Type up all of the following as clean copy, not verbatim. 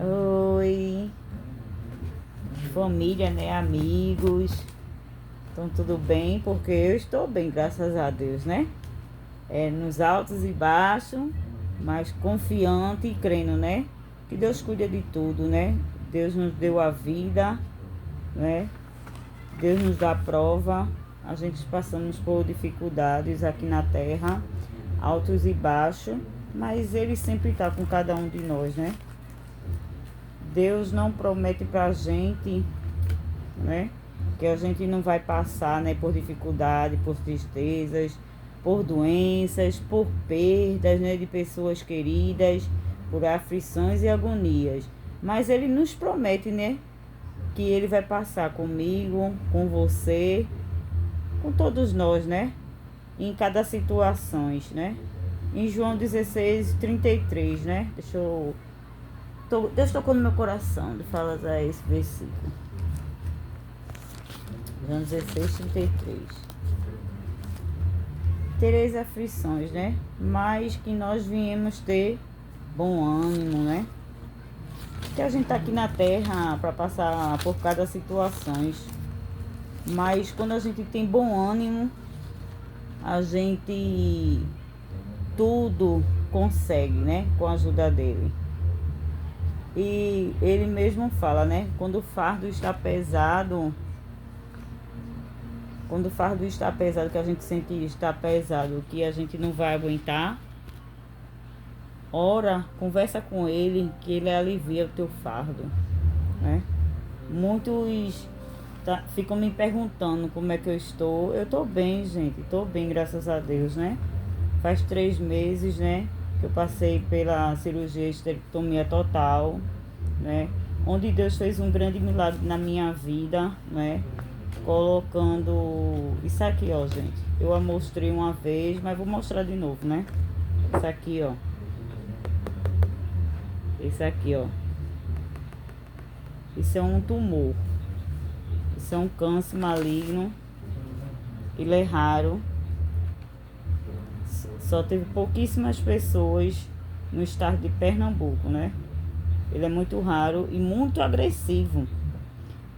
Oi, família, né? Amigos. Estão tudo bem? Porque eu estou bem, graças a Deus, né? Nos altos e baixos, mas confiante e crendo, né? Que Deus cuida de tudo, né? Deus nos deu a vida, né? Deus nos dá a prova. A gente passamos por dificuldades aqui na terra, altos e baixos, mas Ele sempre está com cada um de nós, né? Deus não promete pra gente, né, que a gente não vai passar, né, por dificuldade, por tristezas, por doenças, por perdas, né, de pessoas queridas, por aflições e agonias. Mas Ele nos promete, né, que Ele vai passar comigo, com você, com todos nós, né, em cada situações, né. Em João 16:33, né, Deus tocou no meu coração de falar esse versículo. João 16:33. Tereis aflições, né? Mas que nós viemos ter bom ânimo, né? Que a gente tá aqui na terra para passar por cada situações. Mas quando a gente tem bom ânimo, a gente tudo consegue, né? Com a ajuda dele. E ele mesmo fala, né? Quando o fardo está pesado, que a gente sente está pesado, que a gente não vai aguentar, ora, conversa com ele, que ele alivia o teu fardo, né? Muitos ficam me perguntando como é que eu estou. Eu estou bem, gente, estou bem, graças a Deus, né? Faz 3 meses, né, que eu passei pela cirurgia esterectomia total, né? Onde Deus fez um grande milagre na minha vida, né? Colocando isso aqui, ó, gente. Eu a mostrei uma vez, mas vou mostrar de novo, né? Isso aqui, ó. Isso aqui, ó. Isso é um tumor. Isso é um câncer maligno. Ele é raro. Só teve pouquíssimas pessoas no estado de Pernambuco, né? Ele é muito raro e muito agressivo.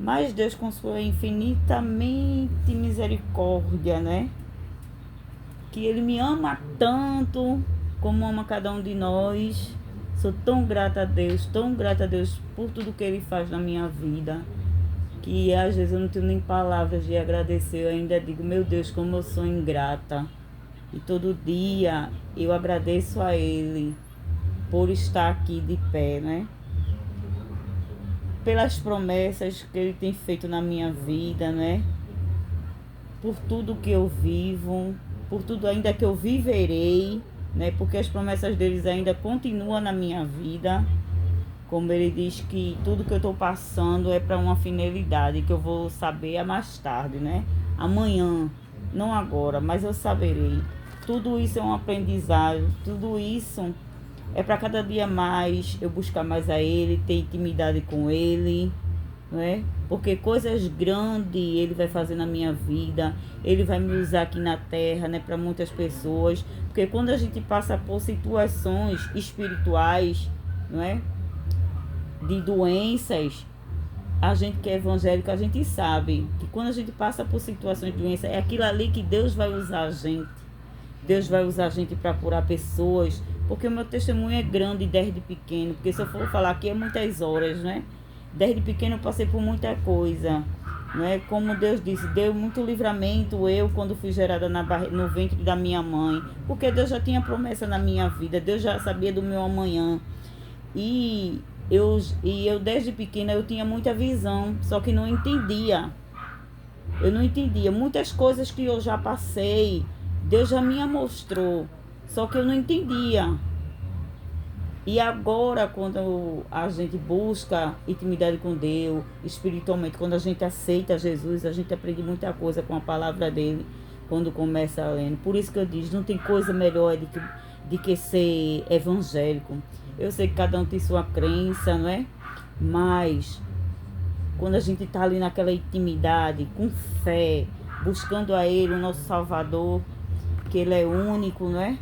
Mas Deus, com sua infinitamente misericórdia, né? Que Ele me ama tanto como ama cada um de nós. Sou tão grata a Deus por tudo que Ele faz na minha vida, que às vezes eu não tenho nem palavras de agradecer. Eu ainda digo, meu Deus, como eu sou ingrata. E todo dia eu agradeço a Ele por estar aqui de pé, né? Pelas promessas que Ele tem feito na minha vida, né? Por tudo que eu vivo, por tudo ainda que eu viverei, né? Porque as promessas deles ainda continuam na minha vida. Como Ele diz que tudo que eu estou passando é para uma finalidade, que eu vou saber mais tarde, né? Amanhã, não agora, mas eu saberei. Tudo isso é um aprendizado, tudo isso é para cada dia mais eu buscar mais a Ele, ter intimidade com Ele, né? Porque coisas grandes Ele vai fazer na minha vida, Ele vai me usar aqui na terra, né? Para muitas pessoas, porque quando a gente passa por situações espirituais, não é? De doenças, a gente que é evangélico, a gente sabe que quando a gente passa por situações de doença, é aquilo ali que Deus vai usar a gente. Deus vai usar a gente para curar pessoas, porque o meu testemunho é grande desde pequeno, porque se eu for falar aqui é muitas horas, né? Desde pequeno eu passei por muita coisa, não é? Como Deus disse, deu muito livramento eu quando fui gerada no ventre da minha mãe, porque Deus já tinha promessa na minha vida, Deus já sabia do meu amanhã. E eu desde pequena eu tinha muita visão, só que não entendia. Eu não entendia muitas coisas que eu já passei. Deus já me mostrou, só que eu não entendia. E agora, quando a gente busca intimidade com Deus, espiritualmente, quando a gente aceita Jesus, a gente aprende muita coisa com a palavra dele, quando começa a ler. Por isso que eu digo, não tem coisa melhor de que ser evangélico. Eu sei que cada um tem sua crença, não é? Mas quando a gente está ali naquela intimidade, com fé, buscando a Ele, o nosso Salvador, que Ele é único, não é?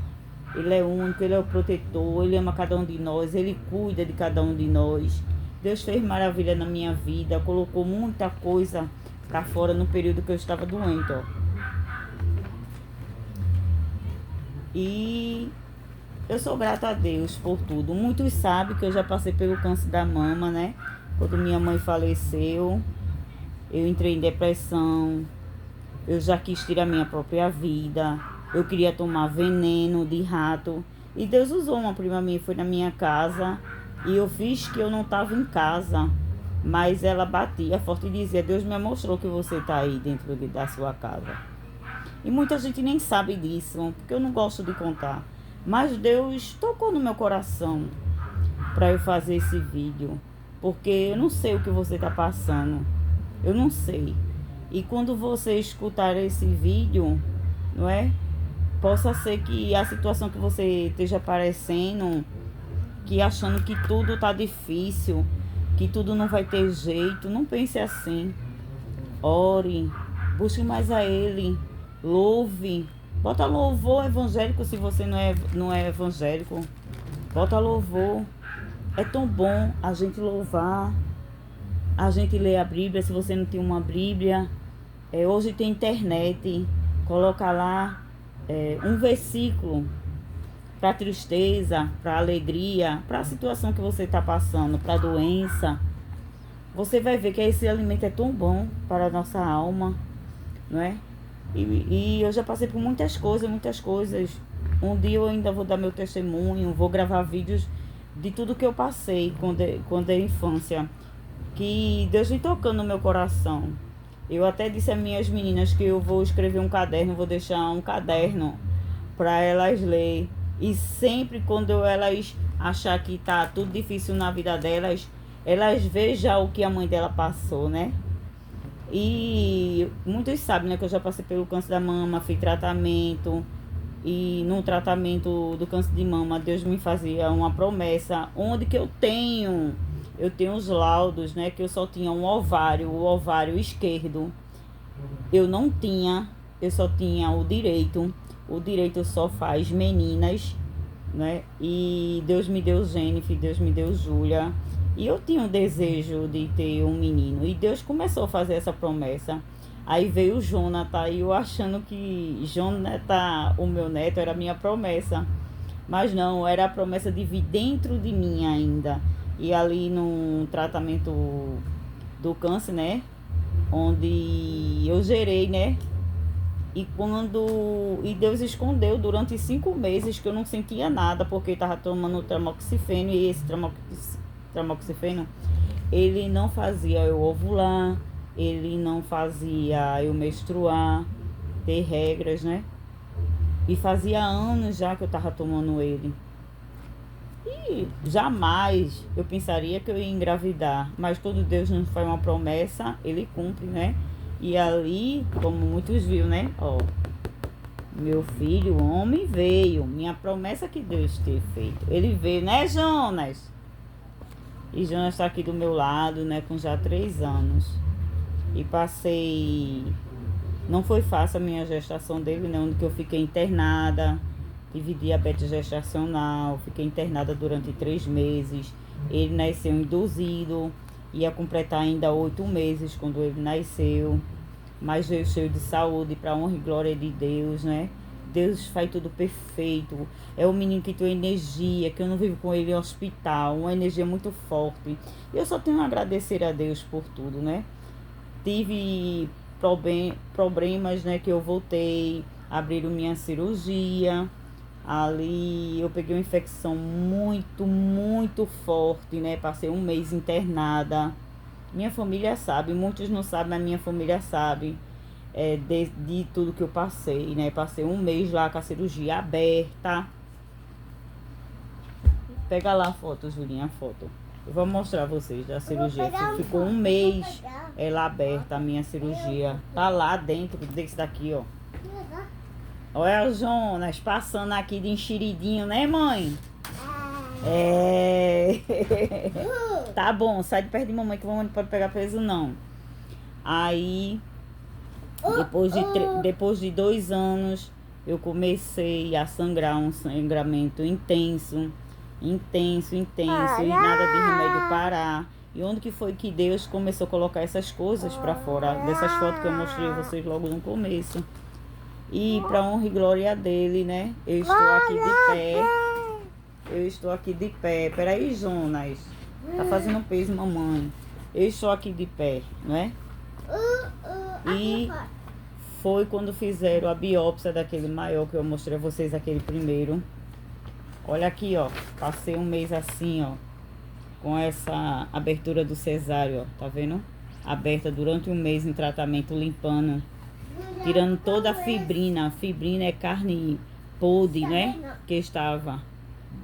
Ele é único, Ele é o protetor, Ele ama cada um de nós, Ele cuida de cada um de nós. Deus fez maravilha na minha vida, colocou muita coisa pra fora no período que eu estava doente, ó. E eu sou grata a Deus por tudo. Muitos sabem que eu já passei pelo câncer da mama, né? Quando minha mãe faleceu, eu entrei em depressão, eu já quis tirar minha própria vida, eu queria tomar veneno de rato. E Deus usou uma prima minha, foi na minha casa, e eu fiz que eu não estava em casa, mas ela batia forte e dizia: Deus me mostrou que você está aí dentro da sua casa. E muita gente nem sabe disso, porque eu não gosto de contar. Mas Deus tocou no meu coração para eu fazer esse vídeo, porque eu não sei o que você está passando, eu não sei. E quando você escutar esse vídeo, não é? Possa ser que a situação que você esteja parecendo, que achando que tudo tá difícil, que tudo não vai ter jeito, não pense assim. Ore, busque mais a Ele, louve. Bota louvor evangélico se você não é evangélico. Bota louvor. É tão bom a gente louvar, a gente ler a Bíblia se você não tem uma Bíblia. Hoje tem internet, coloca lá um versículo para tristeza, para alegria, para a situação que você está passando, para a doença. Você vai ver que esse alimento é tão bom para a nossa alma, não é? E eu já passei por muitas coisas. Um dia eu ainda vou dar meu testemunho, vou gravar vídeos de tudo que eu passei quando é infância. Que Deus vem tocando no meu coração. Eu até disse às minhas meninas que eu vou escrever um caderno, vou deixar um caderno para elas ler. E sempre quando elas achar que tá tudo difícil na vida delas, elas vejam o que a mãe dela passou, né? E muitos sabem, né, que eu já passei pelo câncer da mama, fiz tratamento. E no tratamento do câncer de mama, Deus me fazia uma promessa, onde que eu tenho os laudos, né, que eu só tinha o ovário esquerdo. Eu não tinha, eu só tinha o direito. O direito só faz meninas, né? E Deus me deu Jennifer, Deus me deu Júlia. E eu tinha um desejo de ter um menino. E Deus começou a fazer essa promessa. Aí veio o Jonathan, e eu achando que Jonathan, o meu neto, era a minha promessa. Mas não, era a promessa de vir dentro de mim ainda. E ali no tratamento do câncer, né? Onde eu gerei, né? E Deus escondeu durante 5 meses que eu não sentia nada, porque eu estava tomando tamoxifeno, e esse tamoxifeno, ele não fazia eu ovular, ele não fazia eu menstruar, ter regras, né? E fazia anos já que eu estava tomando ele. E jamais eu pensaria que eu ia engravidar. Mas quando Deus nos faz uma promessa, Ele cumpre, né? E ali, como muitos viram, né? Ó, meu filho, o homem veio. Minha promessa que Deus ter feito. Ele veio, né, Jonas? E Jonas está aqui do meu lado, né? Com já 3 anos. E passei... Não foi fácil a minha gestação dele, né? Onde que eu fiquei internada. Tive diabetes gestacional. Fiquei internada durante 3 meses. Ele nasceu induzido. Ia completar ainda 8 meses quando ele nasceu. Mas veio cheio de saúde, para honra e glória de Deus, né? Deus faz tudo perfeito. É um menino que tem energia, que eu não vivo com ele em hospital. Uma energia muito forte. E eu só tenho a agradecer a Deus por tudo, né? Tive problemas, né? Que eu voltei, abriram minha cirurgia. Ali eu peguei uma infecção muito, muito forte, né? Passei 1 mês internada. Minha família sabe, muitos não sabem, mas minha família sabe de tudo que eu passei, né? Passei 1 mês lá com a cirurgia aberta. Pega lá a foto, Julinha, a foto. Eu vou mostrar a vocês da cirurgia. Ficou 1 mês ela aberta, a minha cirurgia. Tá lá dentro desse daqui, ó. Olha o Jonas passando aqui de enxeridinho, né, mãe? Tá bom, sai de perto de mamãe, que mamãe não pode pegar peso, não. Aí, depois de 2 anos, eu comecei a sangrar, um sangramento intenso, intenso, intenso, e nada de remédio parar. E onde que foi que Deus começou a colocar essas coisas para fora, dessas fotos que eu mostrei a vocês logo no começo. E para honra e glória dele, né? Eu estou aqui de pé. Eu estou aqui de pé. Peraí, Jonas. Tá fazendo peso, mamãe. Eu estou aqui de pé, não é? E foi quando fizeram a biópsia daquele maior que eu mostrei a vocês, aquele primeiro. Olha aqui, ó. Passei um mês assim, ó. Com essa abertura do cesáreo, ó. Tá vendo? Aberta durante um mês em tratamento, limpando. Tirando toda a fibrina. A fibrina é carne podre, né? Que estava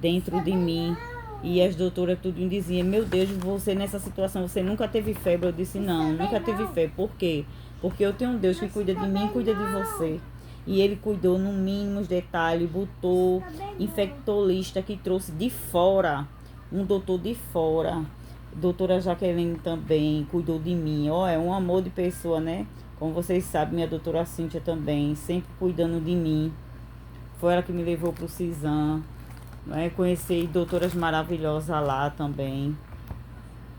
dentro de mim. E as doutoras tudo diziam, meu Deus, você nessa situação, você nunca teve febre? Eu disse, não, nunca teve febre. Por quê? Porque eu tenho um Deus que cuida de mim e cuida de você. E ele cuidou no mínimo detalhes, botou infectologista que trouxe de fora, um doutor de fora. Doutora Jaqueline também cuidou de mim. Ó, é um amor de pessoa, né? Como vocês sabem, minha doutora Cíntia também, sempre cuidando de mim. Foi ela que me levou pro CISAM. Né? Conheci doutoras maravilhosas lá também.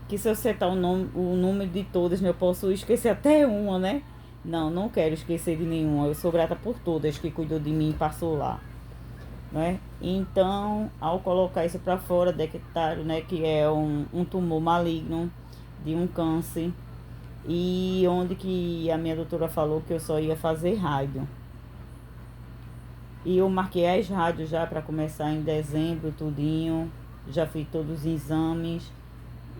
Que se eu citar o número de todas, né, eu posso esquecer até uma, né? Não, não quero esquecer de nenhuma. Eu sou grata por todas que cuidou de mim e passou lá. Né? Então, ao colocar isso para fora, detectaram, né, que é um tumor maligno de um câncer. E onde que a minha doutora falou que eu só ia fazer rádio. E eu marquei as rádios já para começar em dezembro, tudinho. Já fiz todos os exames.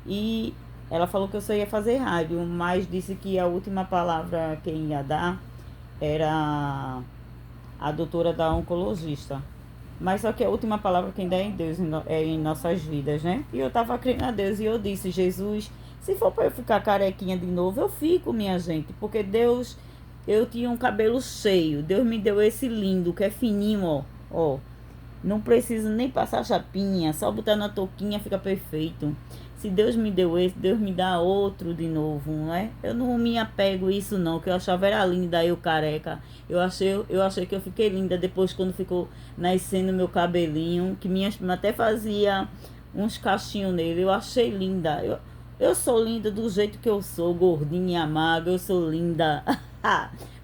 E ela falou que eu só ia fazer rádio, mas disse que a última palavra quem ia dar era a doutora da oncologista. Mas só que a última palavra quem dá é em Deus, é em nossas vidas, né? E eu tava crendo a Deus e eu disse, Jesus, se for para eu ficar carequinha de novo, eu fico, minha gente. Porque Deus, eu tinha um cabelo cheio, Deus me deu esse lindo, que é fininho, ó. Ó, não preciso nem passar chapinha, só botar na touquinha fica perfeito. Se Deus me deu esse, Deus me dá outro de novo, não é? Eu não me apego a isso não, que eu achava era linda eu careca. Eu achei que eu fiquei linda depois quando ficou nascendo meu cabelinho, que minhas primas até fazia uns cachinhos nele. Eu achei linda. Eu sou linda do jeito que eu sou, gordinha, magra, eu sou linda.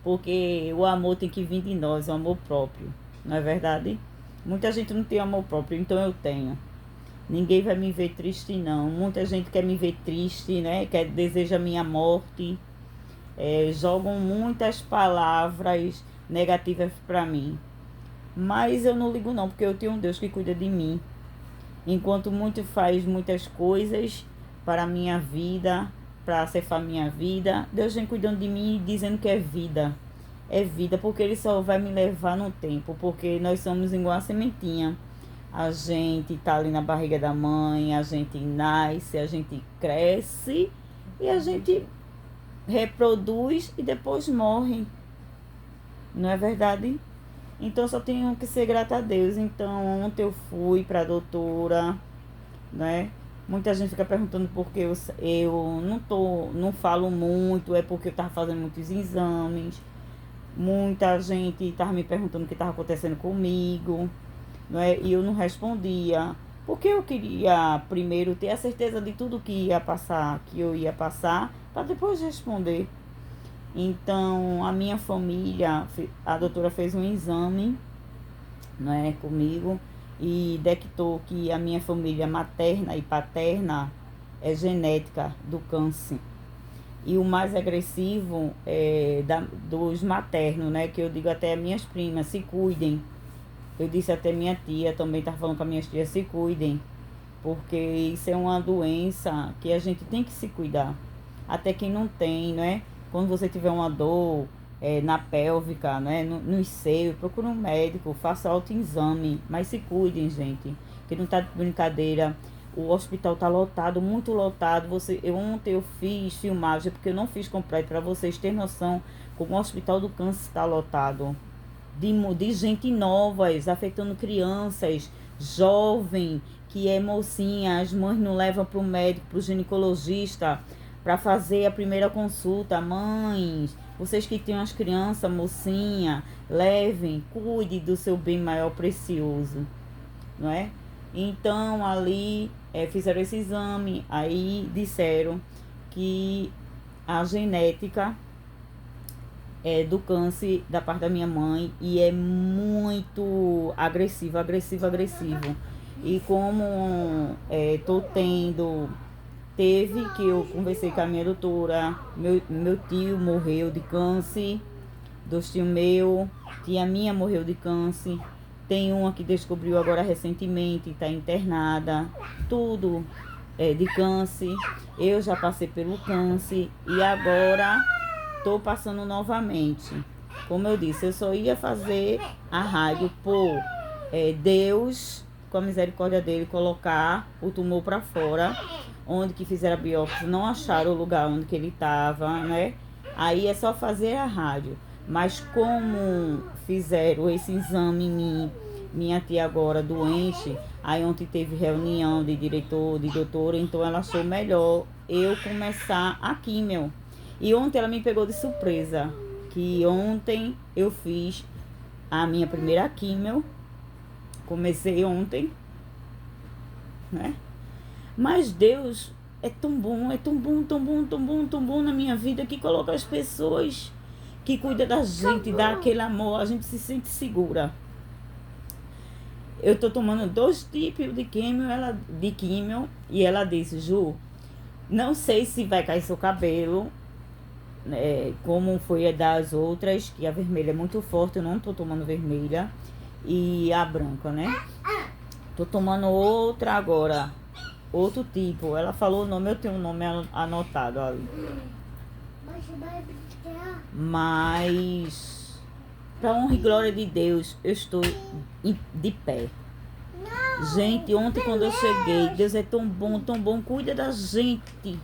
Porque o amor tem que vir de nós, o amor próprio, não é verdade? Muita gente não tem amor próprio, então eu tenho. Ninguém vai me ver triste, não. Muita gente quer me ver triste, né? Deseja minha morte. Jogam muitas palavras negativas para mim. Mas eu não ligo, não, porque eu tenho um Deus que cuida de mim. Enquanto muito faz muitas coisas para a minha vida, para cefar minha vida, Deus vem cuidando de mim e dizendo que é vida. É vida, porque Ele só vai me levar no tempo. Porque nós somos igual a sementinha. A gente tá ali na barriga da mãe, a gente nasce, a gente cresce e a gente reproduz e depois morre. Não é verdade? Então só tenho que ser grata a Deus. Então ontem eu fui pra doutora, né? Muita gente fica perguntando por que eu não falo muito, é porque eu tava fazendo muitos exames. Muita gente tava me perguntando o que tava acontecendo comigo. Não é? E eu não respondia, porque eu queria primeiro ter a certeza de tudo que ia passar, que eu ia passar, para depois responder. Então, a minha família, a doutora fez um exame, não é, comigo, e detectou que a minha família materna e paterna é genética do câncer. E o mais agressivo é dos maternos, né, que eu digo até as minhas primas, se cuidem. Eu disse até minha tia, também estava falando com as minhas tias, se cuidem. Porque isso é uma doença que a gente tem que se cuidar. Até quem não tem, né? Quando você tiver uma dor na pélvica, né? Nos seios, procure um médico, faça autoexame. Mas se cuidem, gente. Que não tá de brincadeira. O hospital tá lotado, muito lotado. Ontem eu fiz filmagem, porque eu não fiz completo, para vocês terem noção como o hospital do câncer está lotado. De gente nova, afetando crianças, jovem, que é mocinha, as mães não levam para o médico, para o ginecologista, para fazer a primeira consulta. Mães, Vocês que têm as crianças, mocinha, levem, cuide do seu bem maior precioso, não é? Então ali fizeram esse exame, aí disseram que a genética do câncer da parte da minha mãe e é muito agressivo. E como teve que eu conversei com a minha doutora, meu tio morreu de câncer, 2 tios meus, tia minha morreu de câncer, tem uma que descobriu agora recentemente, está internada, tudo de câncer. Eu já passei pelo câncer e agora estou passando novamente. Como eu disse, eu só ia fazer a rádio por Deus, com a misericórdia dele, colocar o tumor para fora. Onde que fizeram a biópsia, não acharam o lugar onde que ele estava, né? Aí é só fazer a rádio. Mas como fizeram esse exame em mim, minha tia agora doente, aí ontem teve reunião de diretor, de doutora, então ela achou melhor eu começar a químio. E ontem ela me pegou de surpresa, que ontem eu fiz a minha primeira químio, comecei ontem, né? Mas Deus é tão bom, tão bom na minha vida, que coloca as pessoas que cuidam da gente, dá aquele amor, a gente se sente segura. Eu tô tomando 2 tipos de químio, e ela disse, Ju, não sei se vai cair seu cabelo, como foi a das outras, que a vermelha é muito forte, eu não tô tomando vermelha, e a branca, né? Tô tomando outra agora, outro tipo. Ela falou o nome, eu tenho o nome anotado ali. Mas, para honra e glória de Deus, eu estou de pé. Gente, ontem quando eu cheguei, Deus é tão bom, cuida da gente.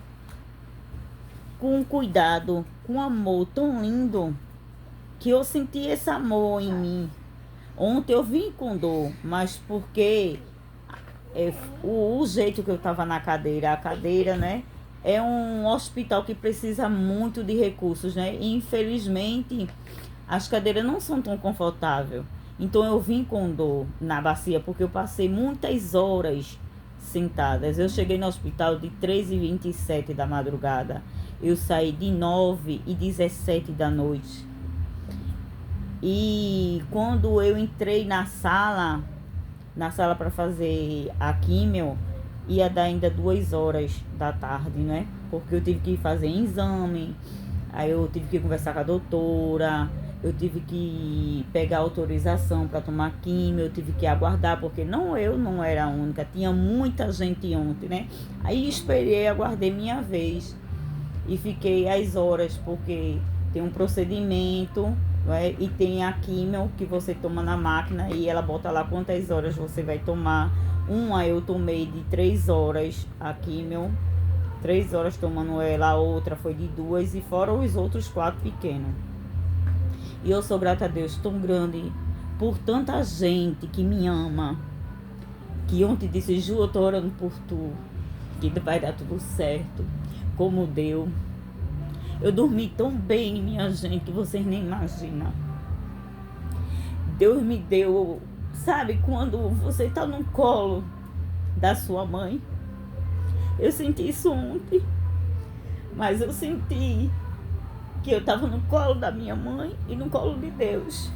Com cuidado, com amor tão lindo, que eu senti esse amor em mim. Ontem eu vim com dor, mas porque o jeito que eu estava na cadeira, a cadeira, né? É um hospital que precisa muito de recursos, né? E infelizmente as cadeiras não são tão confortáveis. Então eu vim com dor na bacia, porque eu passei muitas horas sentadas. Eu cheguei no hospital de 3h27 da madrugada. Eu saí de 9h17 da noite. E quando eu entrei na sala para fazer a químio, ia dar ainda 2h da tarde, né? Porque eu tive que fazer exame, aí eu tive que conversar com a doutora, eu tive que pegar autorização para tomar químio, eu tive que aguardar, porque eu não era a única, tinha muita gente ontem, né? Aí esperei, aguardei minha vez e fiquei às horas, porque tem um procedimento, né? E tem a químio que você toma na máquina e ela bota lá quantas horas você vai tomar. Uma eu tomei de 3 horas a químio, 3 horas tomando ela, a outra foi de 2, e fora os outros 4 pequenos. E eu sou grata a Deus tão grande por tanta gente que me ama, que ontem disse, Ju, eu tô orando por tu, que vai dar tudo certo, como deu. Eu dormi tão bem, minha gente, que vocês nem imaginam. Deus me deu, sabe, quando você tá no colo da sua mãe. Eu senti isso ontem, mas eu senti que eu tava no colo da minha mãe e no colo de Deus.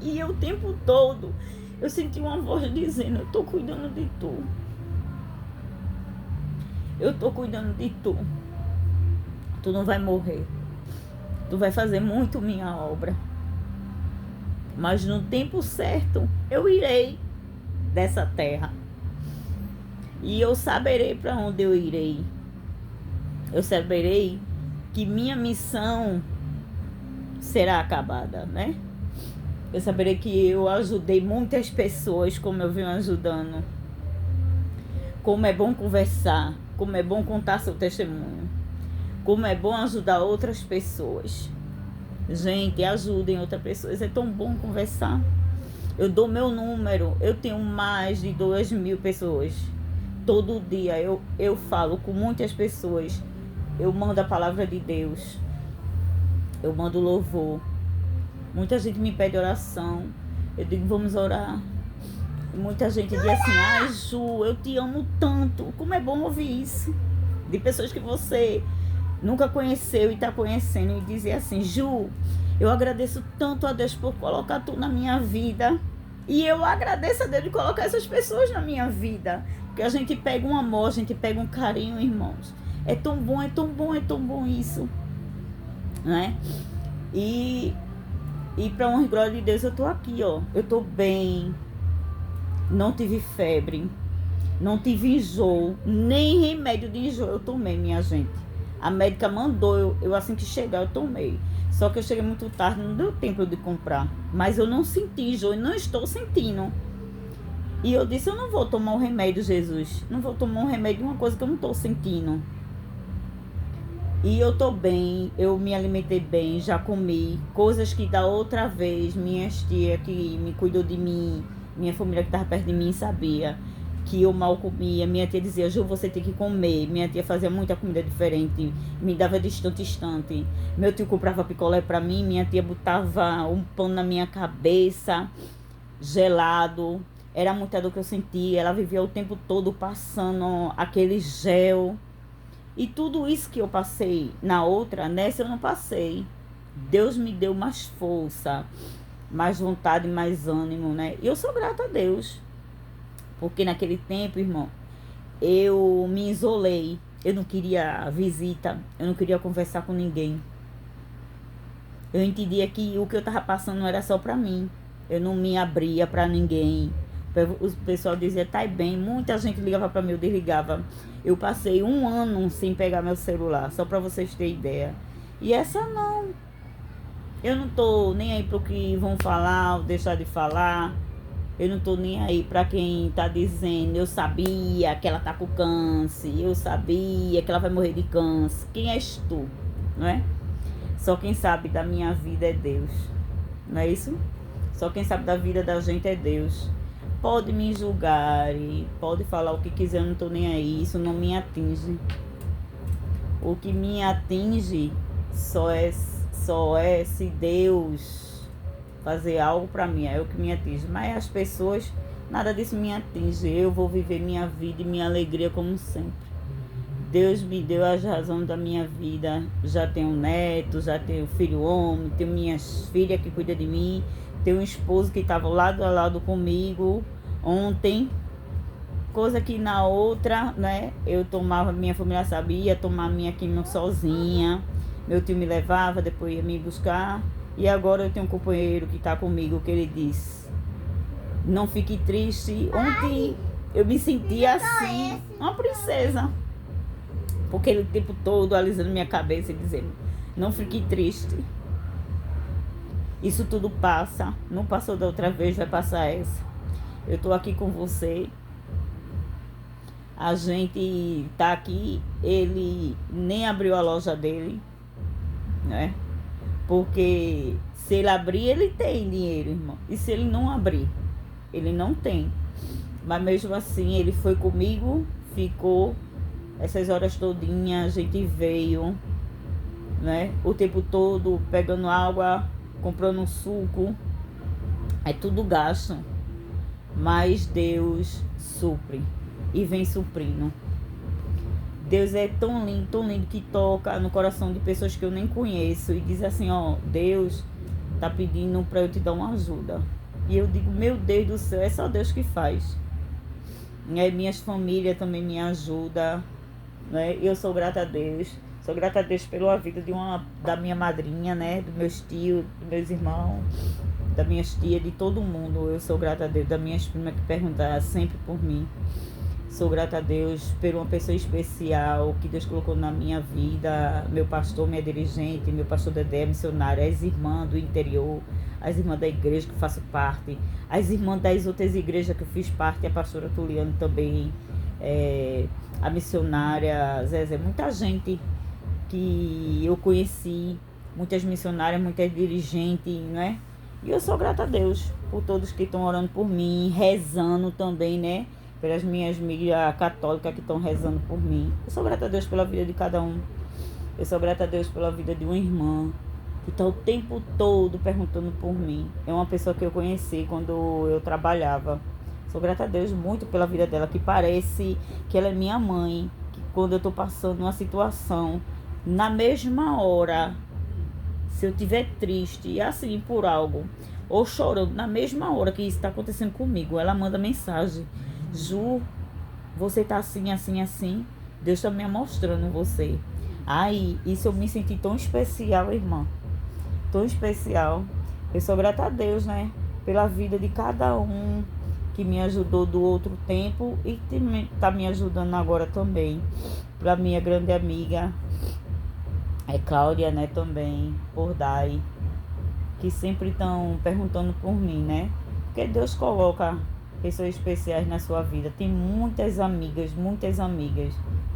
E eu, o tempo todo, eu senti uma voz dizendo, eu tô cuidando de tu. Eu tô cuidando de tu. Tu não vai morrer. Tu vai fazer muito minha obra. Mas no tempo certo, eu irei dessa terra. E eu saberei para onde eu irei. Eu saberei que minha missão será acabada, né? Eu saberei que eu ajudei muitas pessoas, como eu venho ajudando. Como é bom conversar, como é bom contar seu testemunho. Como é bom ajudar outras pessoas. Gente, ajudem outras pessoas. É tão bom conversar. Eu dou meu número. Eu tenho mais de 2.000 pessoas. Todo dia eu falo com muitas pessoas. Eu mando a palavra de Deus. eu mando louvor. Muita gente me pede oração. Eu digo, vamos orar. Muita gente diz assim, ai Ju, eu te amo tanto. Como é bom ouvir isso. De pessoas que você nunca conheceu e está conhecendo. E dizer assim, Ju, eu agradeço tanto a Deus por colocar tu na minha vida. E eu agradeço a Deus de colocar essas pessoas na minha vida. Porque a gente pega um amor, a gente pega um carinho, irmãos. É tão bom, é tão bom, é tão bom isso. Né? E para honra e glória de Deus, eu tô aqui, ó. Eu tô bem. Não tive febre, não tive enjoo, nem remédio de enjoo eu tomei, minha gente. A médica mandou, eu assim que chegar eu tomei. Só que eu cheguei muito tarde, não deu tempo de comprar. Mas eu não senti enjoo, não estou sentindo. E eu disse, eu não vou tomar um remédio, Jesus. Não vou tomar um remédio de uma coisa que eu não estou sentindo. E eu tô bem, eu me alimentei bem, já comi. Coisas que da outra vez, minhas tias que me cuidou de mim, minha família que estava perto de mim sabia que eu mal comia. Minha tia dizia, Ju, você tem que comer. Minha tia fazia muita comida diferente, me dava de instante. Meu tio comprava picolé para mim, minha tia botava um pano na minha cabeça, gelado. Era muita dor que eu sentia. Ela vivia o tempo todo passando aquele gel. E tudo isso que eu passei na outra, nessa eu não passei. Deus me deu mais força, mais vontade, mais ânimo, né? E eu sou grata a Deus. Porque naquele tempo, irmão, eu me isolei. Eu não queria visita, eu não queria conversar com ninguém. Eu entendia que o que eu estava passando não era só para mim. Eu não me abria para ninguém. O pessoal dizia, tá bem. Muita gente ligava para mim, eu desligava. Eu passei 1 ano sem pegar meu celular, só para vocês terem ideia. E essa não. Eu não tô nem aí pro que vão falar ou deixar de falar. Eu não tô nem aí para quem tá dizendo, eu sabia que ela tá com câncer, eu sabia que ela vai morrer de câncer. Quem és tu, não é? Só quem sabe da minha vida é Deus, não é isso? Só quem sabe da vida da gente é Deus. Pode me julgar e pode falar o que quiser, eu não tô nem aí, isso não me atinge. O que me atinge só é se Deus fazer algo para mim, é o que me atinge. Mas as pessoas, nada disso me atinge. Eu vou viver minha vida e minha alegria como sempre. Deus me deu as razões da minha vida. Já tenho um neto, já tenho filho homem, tenho minhas filhas que cuidam de mim, tenho um esposo que estava lado a lado comigo ontem. Coisa que na outra, né, eu tomava, minha família sabia, tomar minha quimio sozinha. Meu tio me levava, depois ia me buscar. E agora eu tenho um companheiro que está comigo, que ele diz, não fique triste. Ontem eu me sentia assim, uma princesa. Porque ele o tempo todo alisando minha cabeça e dizendo, não fique triste. Isso tudo passa. Não passou da outra vez, vai passar essa. Eu estou aqui com você. A gente tá aqui, ele nem abriu a loja dele, né? Porque se ele abrir, ele tem dinheiro, irmão. E se ele não abrir, ele não tem. Mas mesmo assim, ele foi comigo, ficou essas horas todinhas, a gente veio, né? O tempo todo pegando água, comprando um suco. É tudo gasto. Mas Deus supre. E vem suprindo. Deus é tão lindo que toca no coração de pessoas que eu nem conheço e diz assim, ó, Deus tá pedindo para eu te dar uma ajuda. E eu digo, meu Deus do céu, é só Deus que faz. E minhas famílias também me ajudam, né? Eu sou grata a Deus. Sou grata a Deus pela vida da minha madrinha, né? Dos meus tios, dos meus irmãos, das minhas tias, de todo mundo. Eu sou grata a Deus, das minhas primas que perguntam sempre por mim. Sou grata a Deus por uma pessoa especial que Deus colocou na minha vida. Meu pastor, minha dirigente, meu pastor Dedé, missionário, as irmãs do interior, as irmãs da igreja que eu faço parte, as irmãs das outras igrejas que eu fiz parte, a pastora Tuliane também, a missionária Zezé, muita gente que eu conheci, muitas missionárias, muitas dirigentes, né? E eu sou grata a Deus por todos que estão orando por mim, rezando também, né? Pelas minhas amigas católicas que estão rezando por mim. Eu sou grata a Deus pela vida de cada um. Eu sou grata a Deus pela vida de uma irmã, que tá o tempo todo perguntando por mim. É uma pessoa que eu conheci quando eu trabalhava. Sou grata a Deus muito pela vida dela, que parece que ela é minha mãe, que quando eu tô passando uma situação, na mesma hora, se eu tiver triste, e assim, por algo, ou chorando, na mesma hora que isso está acontecendo comigo, ela manda mensagem: Ju, você tá assim, assim, assim, Deus tá me mostrando você. Ai, isso eu me senti tão especial, irmã, tão especial. Eu sou grata a Deus, né, pela vida de cada um que me ajudou do outro tempo e que tá me ajudando agora também. Pra minha grande amiga, Cláudia, né, também, por Dai, que sempre estão perguntando por mim, né? Porque Deus coloca pessoas especiais na sua vida. Tem muitas amigas,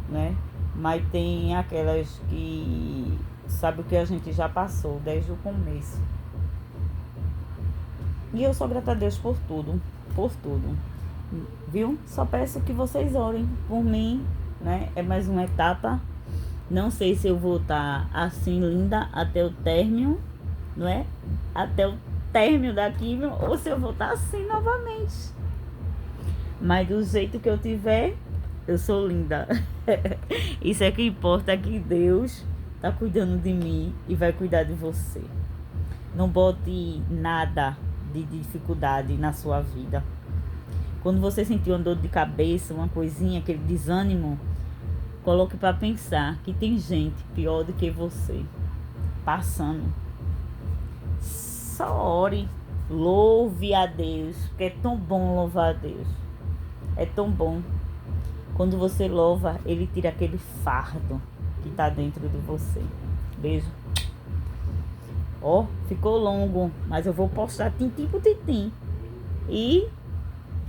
né? Mas tem aquelas que sabe o que a gente já passou desde o começo. E eu sou grata a Deus por tudo. Viu? Só peço que vocês orem por mim, né? É mais uma etapa. Não sei se eu vou estar assim linda até o término, não é? Até o término da quimio, ou se eu vou estar assim novamente. Mas do jeito que eu tiver, eu sou linda. Isso é que importa, é que Deus tá cuidando de mim e vai cuidar de você. Não bote nada de dificuldade na sua vida. Quando você sentir uma dor de cabeça, uma coisinha, aquele desânimo, coloque para pensar que tem gente pior do que você passando. Só ore, louve a Deus, porque é tão bom louvar a Deus. É tão bom. Quando você louva, Ele tira aquele fardo que tá dentro de você. Beijo. Ó, ficou longo, mas eu vou postar tintim por tintim. E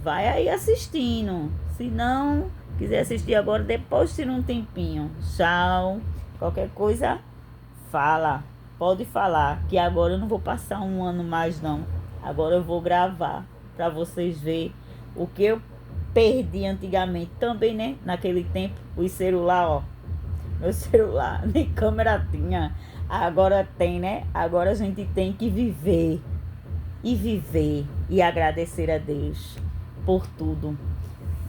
vai aí assistindo. Se não quiser assistir agora, depois tira um tempinho. Tchau. Qualquer coisa, fala. Pode falar, que agora eu não vou passar um ano mais, não. Agora eu vou gravar para vocês verem o que eu perdi antigamente. Também, né? Naquele tempo, o celular, ó. Meu celular nem câmera tinha. Agora tem, né? Agora a gente tem que viver. E viver e agradecer a Deus por tudo.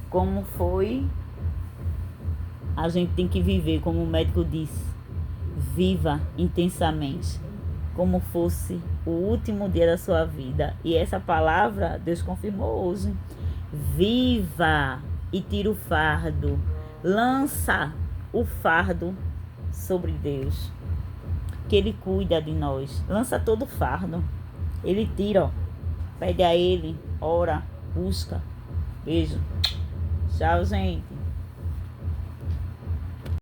Como foi, a gente tem que viver, como o médico disse. Viva intensamente, como fosse o último dia da sua vida. E essa palavra Deus confirmou hoje. Viva e tira o fardo. Lança o fardo sobre Deus, que Ele cuida de nós. Lança todo o fardo. Ele tira, ó. Pede a Ele, ora, busca. Beijo. Tchau, gente.